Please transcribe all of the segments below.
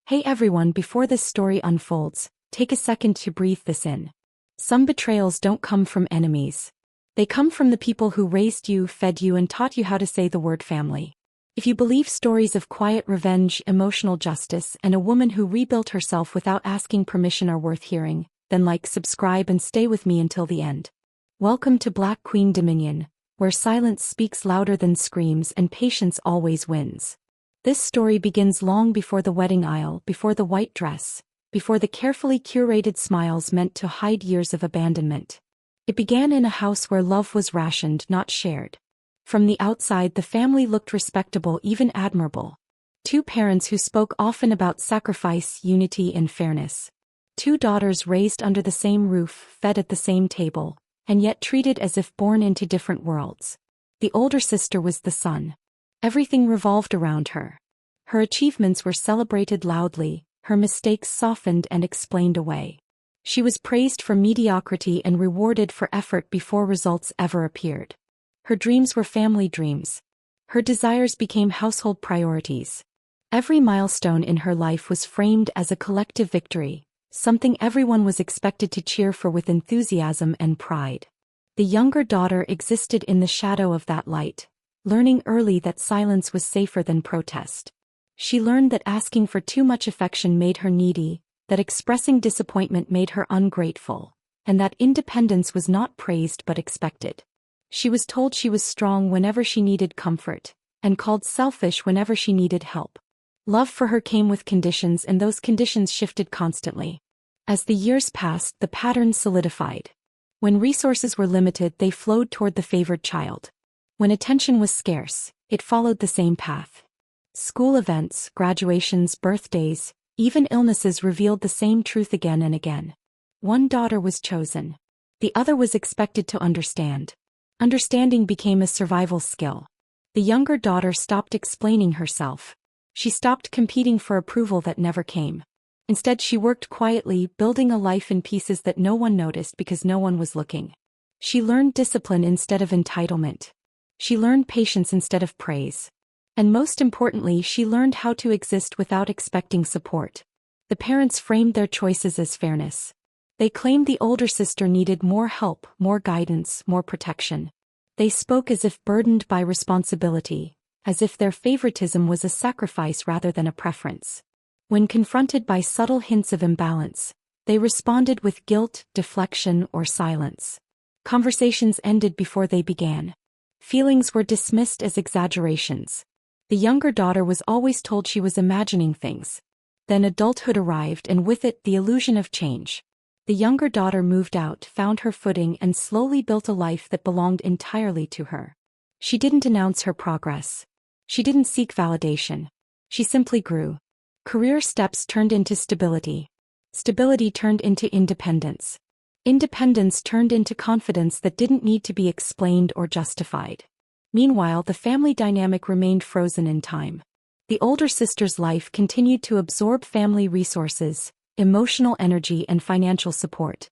Hey everyone, before this story unfolds, take a second to breathe this in. Some betrayals don't come from enemies. They come from the people who raised you, fed you, and taught you how to say the word family. If you believe stories of quiet revenge, emotional justice, and a woman who rebuilt herself without asking permission are worth hearing, then like, subscribe, and stay with me until the end. Welcome to Black Queen Dominion, where silence speaks louder than screams and patience always wins. This story begins long before the wedding aisle, before the white dress, before the carefully curated smiles meant to hide years of abandonment. It began in a house where love was rationed, not shared. From the outside, the family looked respectable, even admirable. Two parents who spoke often about sacrifice, unity, and fairness. Two daughters raised under the same roof, fed at the same table, and yet treated as if born into different worlds. The older sister was the sun. Everything revolved around her. Her achievements were celebrated loudly, her mistakes softened and explained away. She was praised for mediocrity and rewarded for effort before results ever appeared. Her dreams were family dreams. Her desires became household priorities. Every milestone in her life was framed as a collective victory, something everyone was expected to cheer for with enthusiasm and pride. The younger daughter existed in the shadow of that light, learning early that silence was safer than protest. She learned that asking for too much affection made her needy, that expressing disappointment made her ungrateful, and that independence was not praised but expected. She was told she was strong whenever she needed comfort, and called selfish whenever she needed help. Love for her came with conditions, and those conditions shifted constantly. As the years passed, the pattern solidified. When resources were limited, they flowed toward the favored child. When attention was scarce, it followed the same path. School events, graduations, birthdays, even illnesses revealed the same truth again and again. One daughter was chosen. The other was expected to understand. Understanding became a survival skill. The younger daughter stopped explaining herself. She stopped competing for approval that never came. Instead, she worked quietly, building a life in pieces that no one noticed because no one was looking. She learned discipline instead of entitlement. She learned patience instead of praise. And most importantly, she learned how to exist without expecting support. The parents framed their choices as fairness. They claimed the older sister needed more help, more guidance, more protection. They spoke as if burdened by responsibility, as if their favoritism was a sacrifice rather than a preference. When confronted by subtle hints of imbalance, they responded with guilt, deflection, or silence. Conversations ended before they began. Feelings were dismissed as exaggerations. The younger daughter was always told she was imagining things. Then adulthood arrived, and with it the illusion of change. The younger daughter moved out, found her footing, and slowly built a life that belonged entirely to her. She didn't announce her progress. She didn't seek validation. She simply grew. Career steps turned into stability. Stability turned into independence. Independence turned into confidence that didn't need to be explained or justified. Meanwhile, the family dynamic remained frozen in time. The older sister's life continued to absorb family resources, emotional energy, and financial support.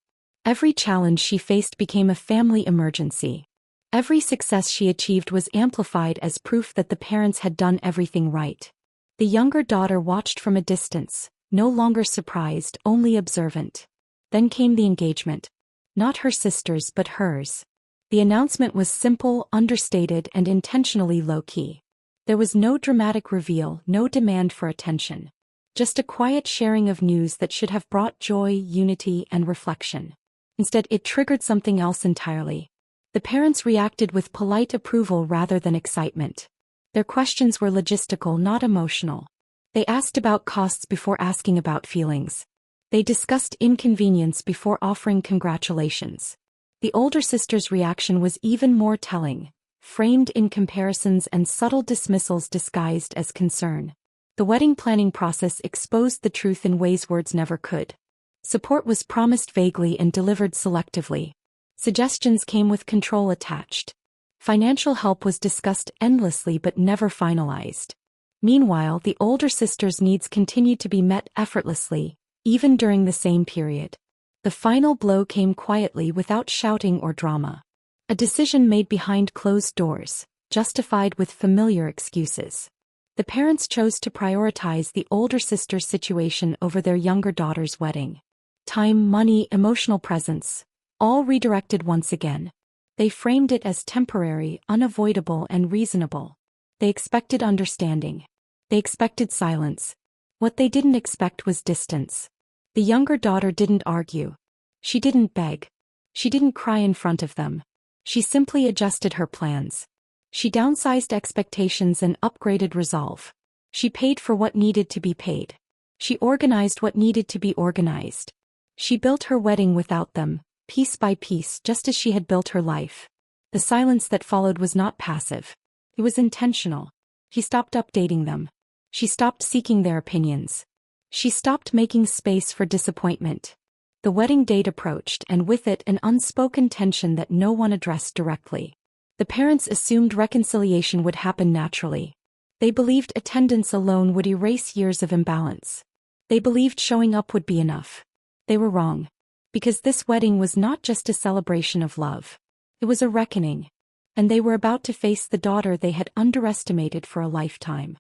Every challenge she faced became a family emergency. Every success she achieved was amplified as proof that the parents had done everything right. The younger daughter watched from a distance, no longer surprised, only observant. Then came the engagement. Not her sister's but hers. The announcement was simple, understated, and intentionally low-key. There was no dramatic reveal, no demand for attention. Just a quiet sharing of news that should have brought joy, unity, and reflection. Instead, it triggered something else entirely. The parents reacted with polite approval rather than excitement. Their questions were logistical, not emotional. They asked about costs before asking about feelings. They discussed inconvenience before offering congratulations. The older sister's reaction was even more telling, framed in comparisons and subtle dismissals disguised as concern. The wedding planning process exposed the truth in ways words never could. Support was promised vaguely and delivered selectively. Suggestions came with control attached. Financial help was discussed endlessly but never finalized. Meanwhile, the older sister's needs continued to be met effortlessly, even during the same period. The final blow came quietly, without shouting or drama. A decision made behind closed doors, justified with familiar excuses. The parents chose to prioritize the older sister's situation over their younger daughter's wedding. Time, money, emotional presence, all redirected once again. They framed it as temporary, unavoidable, and reasonable. They expected understanding. They expected silence. What they didn't expect was distance. The younger daughter didn't argue. She didn't beg. She didn't cry in front of them. She simply adjusted her plans. She downsized expectations and upgraded resolve. She paid for what needed to be paid. She organized what needed to be organized. She built her wedding without them, piece by piece, just as she had built her life. The silence that followed was not passive. It was intentional. She stopped updating them. She stopped seeking their opinions. She stopped making space for disappointment. The wedding date approached, and with it an unspoken tension that no one addressed directly. The parents assumed reconciliation would happen naturally. They believed attendance alone would erase years of imbalance. They believed showing up would be enough. They were wrong. Because this wedding was not just a celebration of love. It was a reckoning. And they were about to face the daughter they had underestimated for a lifetime.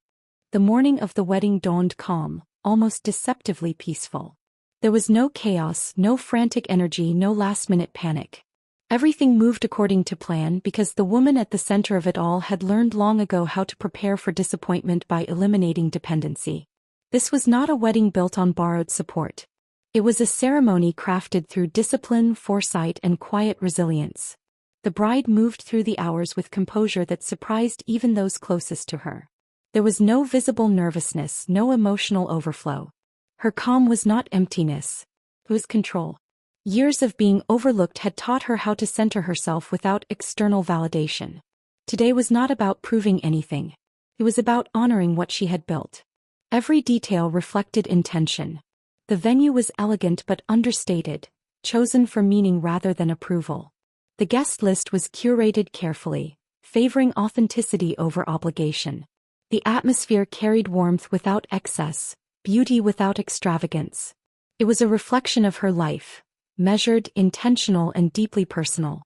The morning of the wedding dawned calm, almost deceptively peaceful. There was no chaos, no frantic energy, no last-minute panic. Everything moved according to plan because the woman at the center of it all had learned long ago how to prepare for disappointment by eliminating dependency. This was not a wedding built on borrowed support. It was a ceremony crafted through discipline, foresight, and quiet resilience. The bride moved through the hours with composure that surprised even those closest to her. There was no visible nervousness, no emotional overflow. Her calm was not emptiness. It was control. Years of being overlooked had taught her how to center herself without external validation. Today was not about proving anything. It was about honoring what she had built. Every detail reflected intention. The venue was elegant but understated, chosen for meaning rather than approval. The guest list was curated carefully, favoring authenticity over obligation. The atmosphere carried warmth without excess, beauty without extravagance. It was a reflection of her life, measured, intentional, and deeply personal.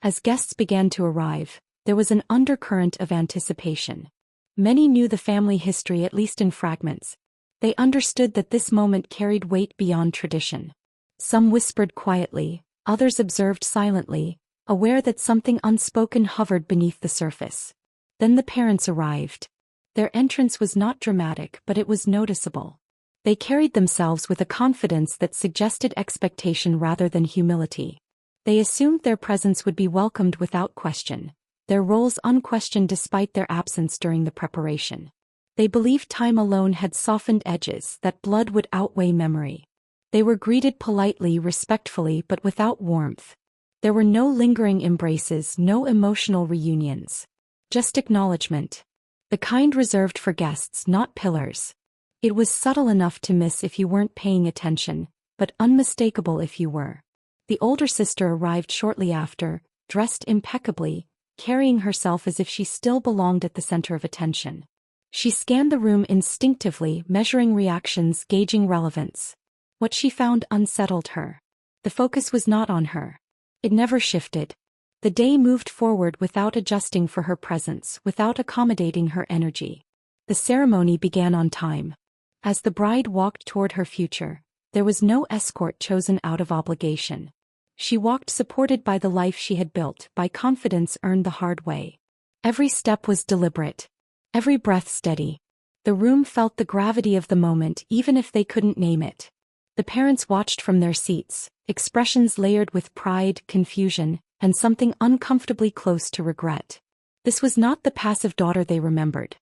As guests began to arrive, there was an undercurrent of anticipation. Many knew the family history at least in fragments. They understood that this moment carried weight beyond tradition. Some whispered quietly, others observed silently, aware that something unspoken hovered beneath the surface. Then the parents arrived. Their entrance was not dramatic, but it was noticeable. They carried themselves with a confidence that suggested expectation rather than humility. They assumed their presence would be welcomed without question, their roles unquestioned despite their absence during the preparation. They believed time alone had softened edges, that blood would outweigh memory. They were greeted politely, respectfully, but without warmth. There were no lingering embraces, no emotional reunions. Just acknowledgement. The kind reserved for guests, not pillars. It was subtle enough to miss if you weren't paying attention, but unmistakable if you were. The older sister arrived shortly after, dressed impeccably, carrying herself as if she still belonged at the center of attention. She scanned the room instinctively, measuring reactions, gauging relevance. What she found unsettled her. The focus was not on her. It never shifted. The day moved forward without adjusting for her presence, without accommodating her energy. The ceremony began on time. As the bride walked toward her future, there was no escort chosen out of obligation. She walked supported by the life she had built, by confidence earned the hard way. Every step was deliberate. Every breath steady. The room felt the gravity of the moment even if they couldn't name it. The parents watched from their seats, expressions layered with pride, confusion, and something uncomfortably close to regret. This was not the passive daughter they remembered.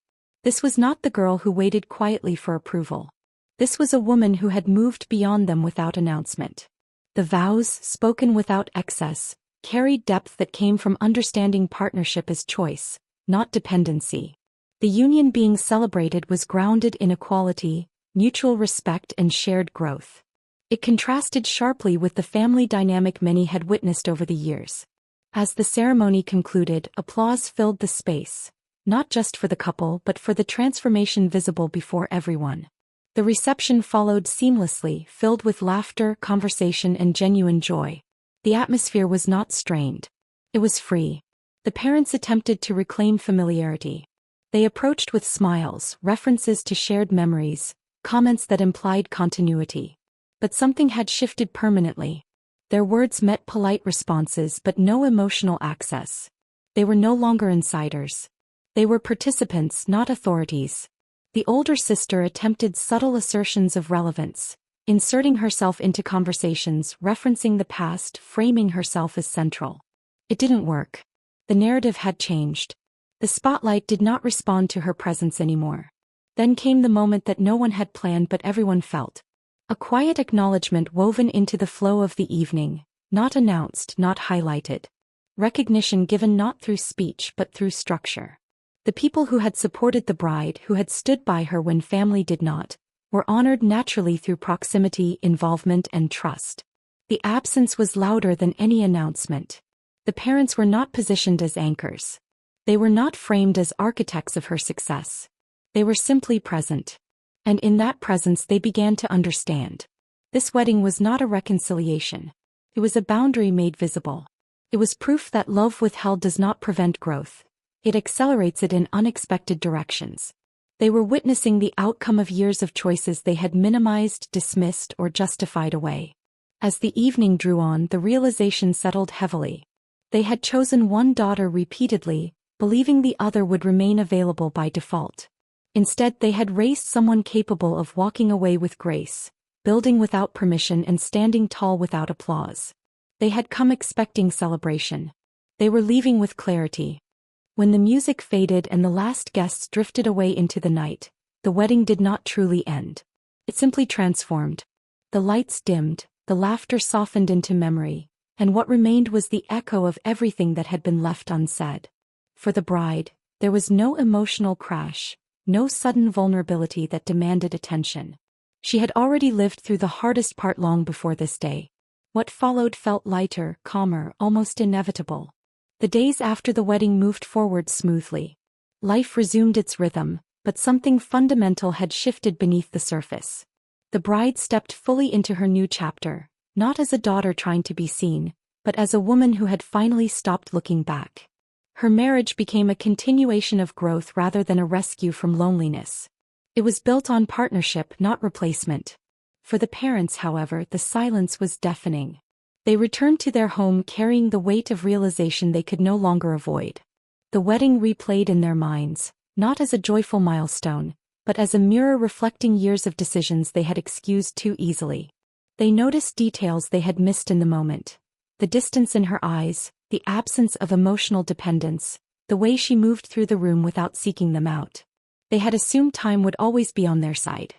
This was not the girl who waited quietly for approval. This was a woman who had moved beyond them without announcement. The vows, spoken without excess, carried depth that came from understanding partnership as choice, not dependency. The union being celebrated was grounded in equality, mutual respect, and shared growth. It contrasted sharply with the family dynamic many had witnessed over the years. As the ceremony concluded, applause filled the space, not just for the couple but for the transformation visible before everyone. The reception followed seamlessly, filled with laughter, conversation, and genuine joy. The atmosphere was not strained. It was free. The parents attempted to reclaim familiarity. They approached with smiles, references to shared memories, comments that implied continuity. But something had shifted permanently. Their words met polite responses but no emotional access. They were no longer insiders. They were participants, not authorities. The older sister attempted subtle assertions of relevance, inserting herself into conversations, referencing the past, framing herself as central. It didn't work. The narrative had changed. The spotlight did not respond to her presence anymore. Then came the moment that no one had planned but everyone felt. A quiet acknowledgement woven into the flow of the evening, not announced, not highlighted. Recognition given not through speech but through structure. The people who had supported the bride, who had stood by her when family did not, were honored naturally through proximity, involvement, and trust. The absence was louder than any announcement. The parents were not positioned as anchors. They were not framed as architects of her success. They were simply present. And in that presence they began to understand. This wedding was not a reconciliation. It was a boundary made visible. It was proof that love withheld does not prevent growth. It accelerates it in unexpected directions. They were witnessing the outcome of years of choices they had minimized, dismissed, or justified away. As the evening drew on, the realization settled heavily. They had chosen one daughter repeatedly, believing the other would remain available by default. Instead, they had raised someone capable of walking away with grace, building without permission and standing tall without applause. They had come expecting celebration. They were leaving with clarity. When the music faded and the last guests drifted away into the night, the wedding did not truly end. It simply transformed. The lights dimmed, the laughter softened into memory, and what remained was the echo of everything that had been left unsaid. For the bride, there was no emotional crash, no sudden vulnerability that demanded attention. She had already lived through the hardest part long before this day. What followed felt lighter, calmer, almost inevitable. The days after the wedding moved forward smoothly. Life resumed its rhythm, but something fundamental had shifted beneath the surface. The bride stepped fully into her new chapter, not as a daughter trying to be seen, but as a woman who had finally stopped looking back. Her marriage became a continuation of growth rather than a rescue from loneliness. It was built on partnership, not replacement. For the parents, however, the silence was deafening. They returned to their home carrying the weight of realization they could no longer avoid. The wedding replayed in their minds, not as a joyful milestone, but as a mirror reflecting years of decisions they had excused too easily. They noticed details they had missed in the moment. The distance in her eyes, the absence of emotional dependence, the way she moved through the room without seeking them out. They had assumed time would always be on their side.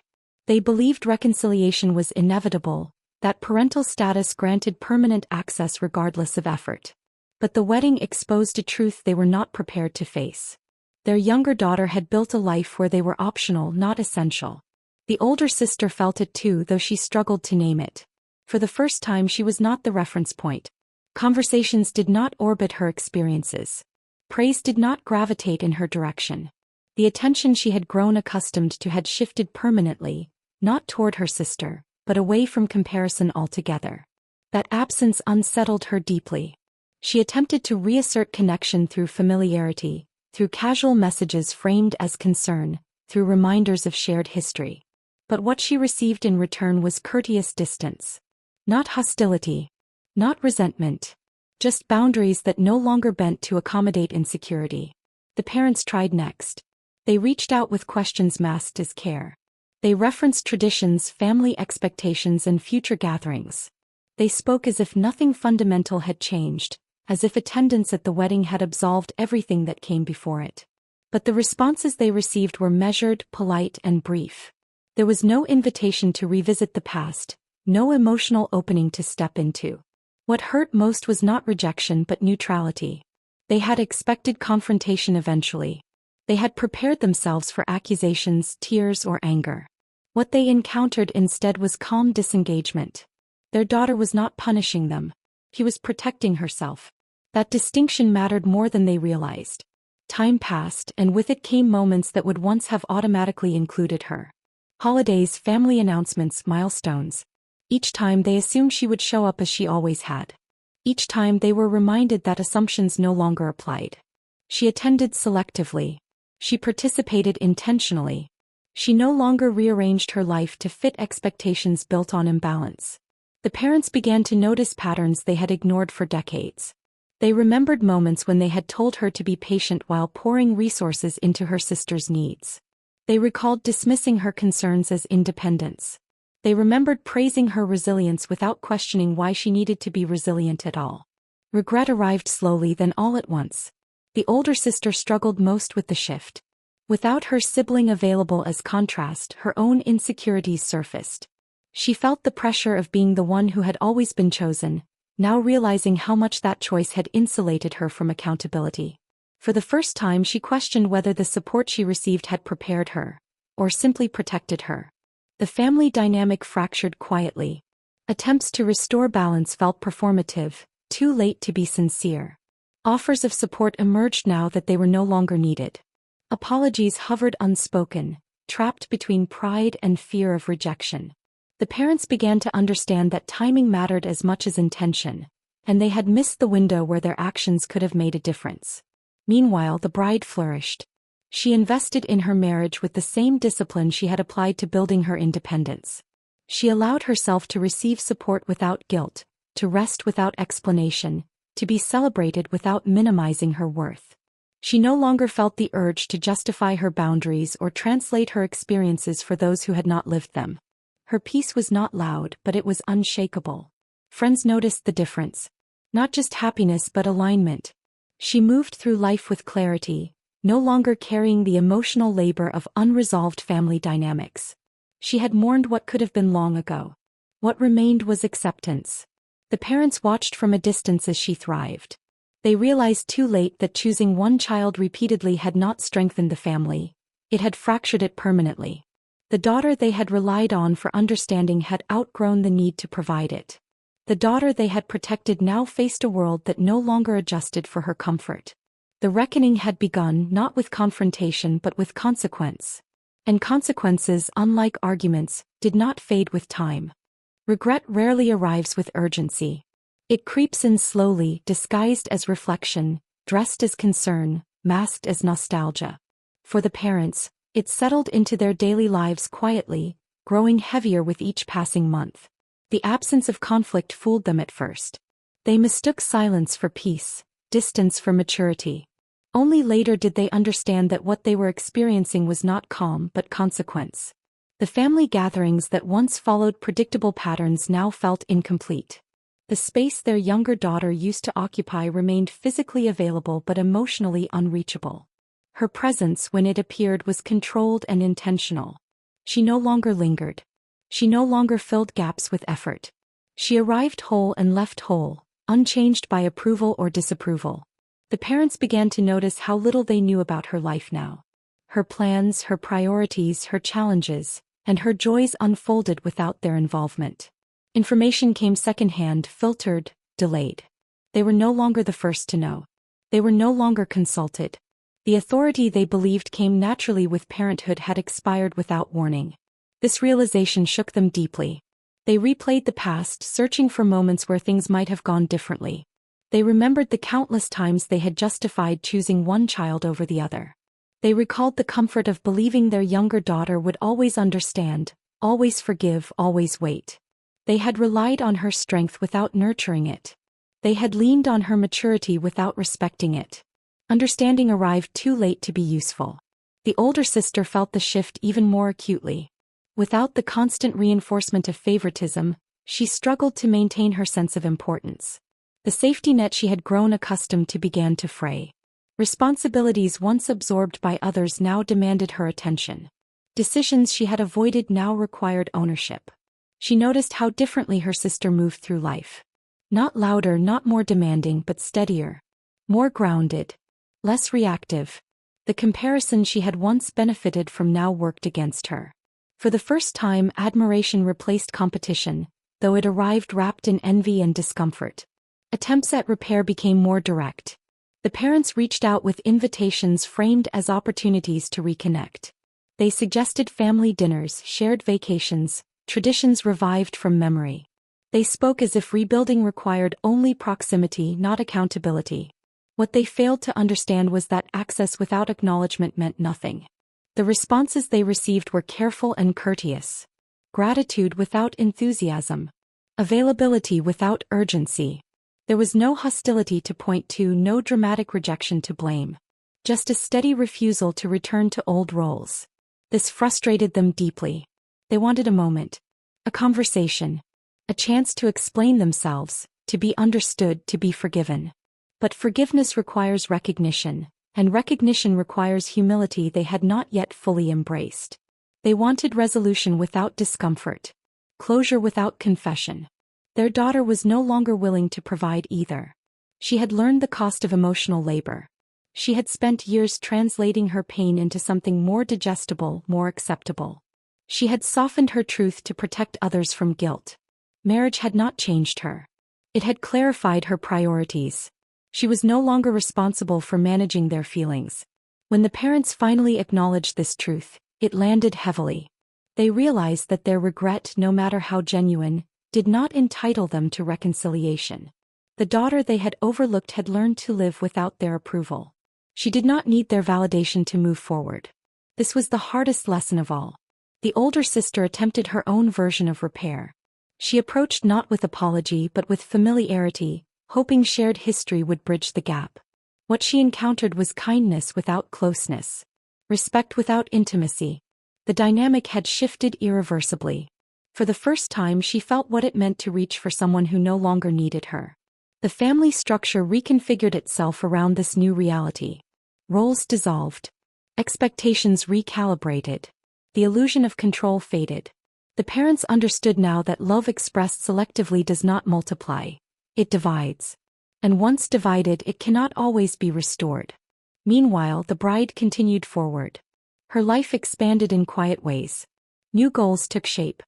They believed reconciliation was inevitable, that parental status granted permanent access regardless of effort. But the wedding exposed a truth they were not prepared to face. Their younger daughter had built a life where they were optional, not essential. The older sister felt it too, though she struggled to name it. For the first time, she was not the reference point. Conversations did not orbit her experiences. Praise did not gravitate in her direction. The attention she had grown accustomed to had shifted permanently, not toward her sister, but away from comparison altogether. That absence unsettled her deeply. She attempted to reassert connection through familiarity, through casual messages framed as concern, through reminders of shared history. But what she received in return was courteous distance. Not hostility. Not resentment. Just boundaries that no longer bent to accommodate insecurity. The parents tried next. They reached out with questions masked as care. They referenced traditions, family expectations, and future gatherings. They spoke as if nothing fundamental had changed, as if attendance at the wedding had absolved everything that came before it. But the responses they received were measured, polite, and brief. There was no invitation to revisit the past, no emotional opening to step into. What hurt most was not rejection but neutrality. They had expected confrontation eventually. They had prepared themselves for accusations, tears, or anger. What they encountered instead was calm disengagement. Their daughter was not punishing them. She was protecting herself. That distinction mattered more than they realized. Time passed, and with it came moments that would once have automatically included her. Holidays, family announcements, milestones. Each time they assumed she would show up as she always had. Each time they were reminded that assumptions no longer applied. She attended selectively. She participated intentionally. She no longer rearranged her life to fit expectations built on imbalance. The parents began to notice patterns they had ignored for decades. They remembered moments when they had told her to be patient while pouring resources into her sister's needs. They recalled dismissing her concerns as independence. They remembered praising her resilience without questioning why she needed to be resilient at all. Regret arrived slowly, then all at once. The older sister struggled most with the shift. Without her sibling available as contrast, her own insecurities surfaced. She felt the pressure of being the one who had always been chosen, now realizing how much that choice had insulated her from accountability. For the first time, she questioned whether the support she received had prepared her, or simply protected her. The family dynamic fractured quietly. Attempts to restore balance felt performative, too late to be sincere. Offers of support emerged now that they were no longer needed. Apologies hovered unspoken, trapped between pride and fear of rejection. The parents began to understand that timing mattered as much as intention, and they had missed the window where their actions could have made a difference. Meanwhile, the bride flourished. She invested in her marriage with the same discipline she had applied to building her independence. She allowed herself to receive support without guilt, to rest without explanation, to be celebrated without minimizing her worth. She no longer felt the urge to justify her boundaries or translate her experiences for those who had not lived them. Her peace was not loud, but it was unshakable. Friends noticed the difference. Not just happiness but alignment. She moved through life with clarity, no longer carrying the emotional labor of unresolved family dynamics. She had mourned what could have been long ago. What remained was acceptance. The parents watched from a distance as she thrived. They realized too late that choosing one child repeatedly had not strengthened the family. It had fractured it permanently. The daughter they had relied on for understanding had outgrown the need to provide it. The daughter they had protected now faced a world that no longer adjusted for her comfort. The reckoning had begun not with confrontation but with consequence. And consequences, unlike arguments, did not fade with time. Regret rarely arrives with urgency. It creeps in slowly, disguised as reflection, dressed as concern, masked as nostalgia. For the parents, it settled into their daily lives quietly, growing heavier with each passing month. The absence of conflict fooled them at first. They mistook silence for peace, distance for maturity. Only later did they understand that what they were experiencing was not calm but consequence. The family gatherings that once followed predictable patterns now felt incomplete. The space their younger daughter used to occupy remained physically available but emotionally unreachable. Her presence, when it appeared, was controlled and intentional. She no longer lingered. She no longer filled gaps with effort. She arrived whole and left whole, unchanged by approval or disapproval. The parents began to notice how little they knew about her life now. Her plans, her priorities, her challenges, and her joys unfolded without their involvement. Information came secondhand, filtered, delayed. They were no longer the first to know. They were no longer consulted. The authority they believed came naturally with parenthood had expired without warning. This realization shook them deeply. They replayed the past, searching for moments where things might have gone differently. They remembered the countless times they had justified choosing one child over the other. They recalled the comfort of believing their younger daughter would always understand, always forgive, always wait. They had relied on her strength without nurturing it. They had leaned on her maturity without respecting it. Understanding arrived too late to be useful. The older sister felt the shift even more acutely. Without the constant reinforcement of favoritism, she struggled to maintain her sense of importance. The safety net she had grown accustomed to began to fray. Responsibilities once absorbed by others now demanded her attention. Decisions she had avoided now required ownership. She noticed how differently her sister moved through life. Not louder, not more demanding, but steadier. More grounded. Less reactive. The comparison she had once benefited from now worked against her. For the first time, admiration replaced competition, though it arrived wrapped in envy and discomfort. Attempts at repair became more direct. The parents reached out with invitations framed as opportunities to reconnect. They suggested family dinners, shared vacations, traditions revived from memory. They spoke as if rebuilding required only proximity, not accountability. What they failed to understand was that access without acknowledgement meant nothing. The responses they received were careful and courteous. Gratitude without enthusiasm. Availability without urgency. There was no hostility to point to, no dramatic rejection to blame. Just a steady refusal to return to old roles. This frustrated them deeply. They wanted a moment. A conversation. A chance to explain themselves, to be understood, to be forgiven. But forgiveness requires recognition, and recognition requires humility they had not yet fully embraced. They wanted resolution without discomfort. Closure without confession. Their daughter was no longer willing to provide either. She had learned the cost of emotional labor. She had spent years translating her pain into something more digestible, more acceptable. She had softened her truth to protect others from guilt. Marriage had not changed her. It had clarified her priorities. She was no longer responsible for managing their feelings. When the parents finally acknowledged this truth, it landed heavily. They realized that their regret, no matter how genuine, did not entitle them to reconciliation. The daughter they had overlooked had learned to live without their approval. She did not need their validation to move forward. This was the hardest lesson of all. The older sister attempted her own version of repair. She approached not with apology but with familiarity, hoping shared history would bridge the gap. What she encountered was kindness without closeness. Respect without intimacy. The dynamic had shifted irreversibly. For the first time she felt what it meant to reach for someone who no longer needed her. The family structure reconfigured itself around this new reality. Roles dissolved. Expectations recalibrated. The illusion of control faded. The parents understood now that love expressed selectively does not multiply. It divides. And once divided, it cannot always be restored. Meanwhile, the bride continued forward. Her life expanded in quiet ways. New goals took shape.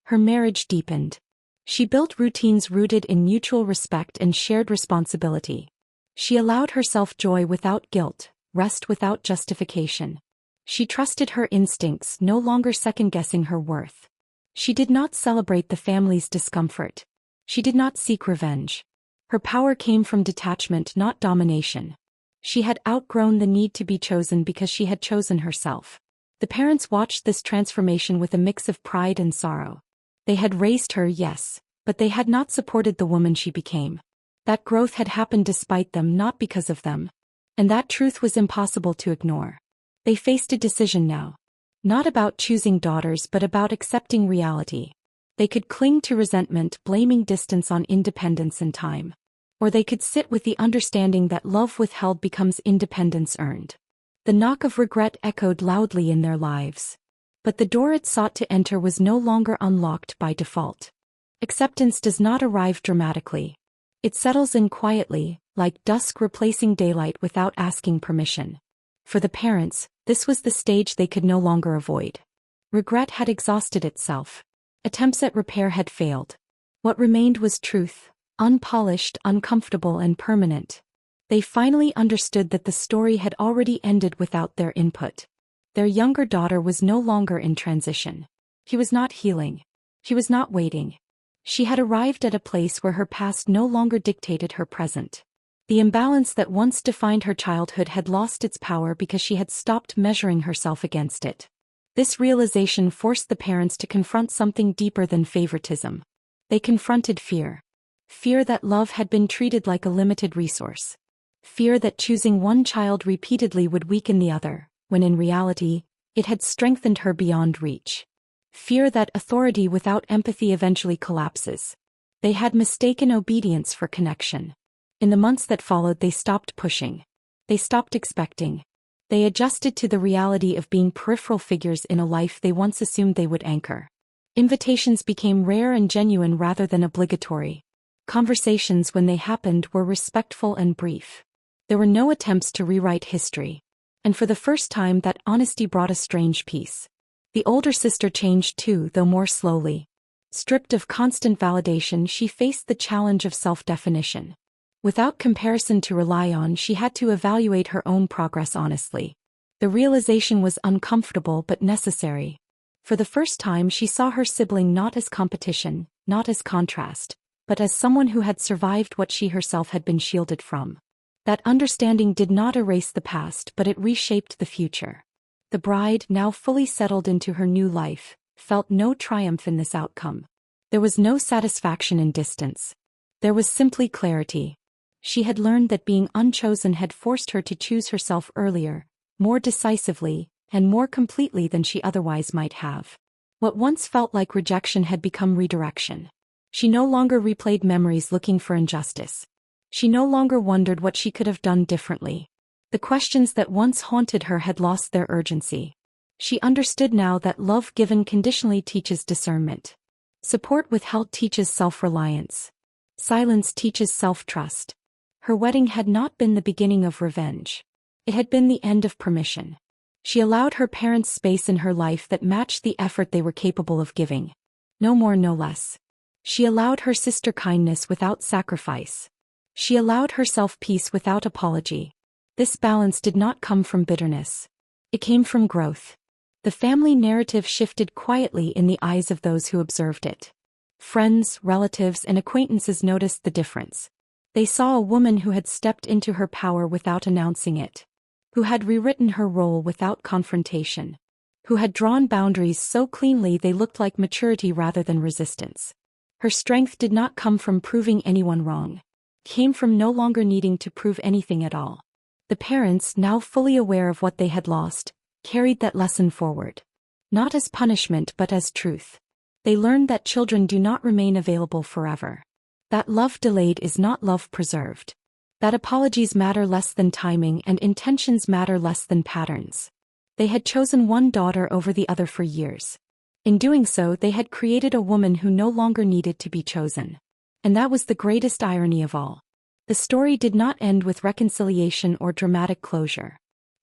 Her marriage deepened. She built routines rooted in mutual respect and shared responsibility. She allowed herself joy without guilt, rest without justification. She trusted her instincts, no longer second-guessing her worth. She did not celebrate the family's discomfort. She did not seek revenge. Her power came from detachment, not domination. She had outgrown the need to be chosen because she had chosen herself. The parents watched this transformation with a mix of pride and sorrow. They had raised her, yes, but they had not supported the woman she became. That growth had happened despite them, not because of them. And that truth was impossible to ignore. They faced a decision now. Not about choosing daughters but about accepting reality. They could cling to resentment, blaming distance on independence and time. Or they could sit with the understanding that love withheld becomes independence earned. The knock of regret echoed loudly in their lives. But the door it sought to enter was no longer unlocked by default. Acceptance does not arrive dramatically. It settles in quietly, like dusk replacing daylight without asking permission. For the parents, this was the stage they could no longer avoid. Regret had exhausted itself. Attempts at repair had failed. What remained was truth, unpolished, uncomfortable, and permanent. They finally understood that the story had already ended without their input. Their younger daughter was no longer in transition. She was not healing. She was not waiting. She had arrived at a place where her past no longer dictated her present. The imbalance that once defined her childhood had lost its power because she had stopped measuring herself against it. This realization forced the parents to confront something deeper than favoritism. They confronted fear. Fear that love had been treated like a limited resource. Fear that choosing one child repeatedly would weaken the other, when in reality, it had strengthened her beyond reach. Fear that authority without empathy eventually collapses. They had mistaken obedience for connection. In the months that followed, they stopped pushing. They stopped expecting. They adjusted to the reality of being peripheral figures in a life they once assumed they would anchor. Invitations became rare and genuine rather than obligatory. Conversations, when they happened, were respectful and brief. There were no attempts to rewrite history. And for the first time, that honesty brought a strange peace. The older sister changed too, though more slowly. Stripped of constant validation, she faced the challenge of self-definition. Without comparison to rely on, she had to evaluate her own progress honestly. The realization was uncomfortable but necessary. For the first time, she saw her sibling not as competition, not as contrast, but as someone who had survived what she herself had been shielded from. That understanding did not erase the past, but it reshaped the future. The bride, now fully settled into her new life, felt no triumph in this outcome. There was no satisfaction in distance. There was simply clarity. She had learned that being unchosen had forced her to choose herself earlier, more decisively, and more completely than she otherwise might have. What once felt like rejection had become redirection. She no longer replayed memories looking for injustice. She no longer wondered what she could have done differently. The questions that once haunted her had lost their urgency. She understood now that love given conditionally teaches discernment. Support withheld teaches self-reliance. Silence teaches self-trust. Her wedding had not been the beginning of revenge. It had been the end of permission. She allowed her parents space in her life that matched the effort they were capable of giving. No more, no less. She allowed her sister kindness without sacrifice. She allowed herself peace without apology. This balance did not come from bitterness. It came from growth. The family narrative shifted quietly in the eyes of those who observed it. Friends, relatives, and acquaintances noticed the difference. They saw a woman who had stepped into her power without announcing it, who had rewritten her role without confrontation, who had drawn boundaries so cleanly they looked like maturity rather than resistance. Her strength did not come from proving anyone wrong. It came from no longer needing to prove anything at all. The parents, now fully aware of what they had lost, carried that lesson forward. Not as punishment but as truth. They learned that children do not remain available forever. That love delayed is not love preserved. That apologies matter less than timing and intentions matter less than patterns. They had chosen one daughter over the other for years. In doing so, they had created a woman who no longer needed to be chosen. And that was the greatest irony of all. The story did not end with reconciliation or dramatic closure.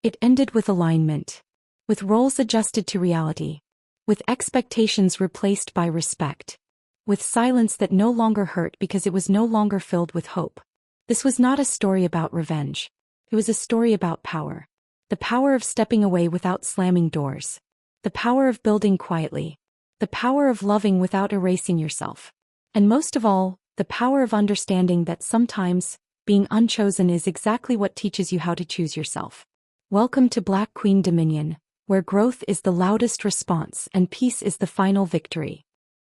It ended with alignment. With roles adjusted to reality. With expectations replaced by respect. With silence that no longer hurt because it was no longer filled with hope. This was not a story about revenge. It was a story about power. The power of stepping away without slamming doors. The power of building quietly. The power of loving without erasing yourself. And most of all, the power of understanding that sometimes, being unchosen is exactly what teaches you how to choose yourself. Welcome to Black Queen Dominion, where growth is the loudest response and peace is the final victory.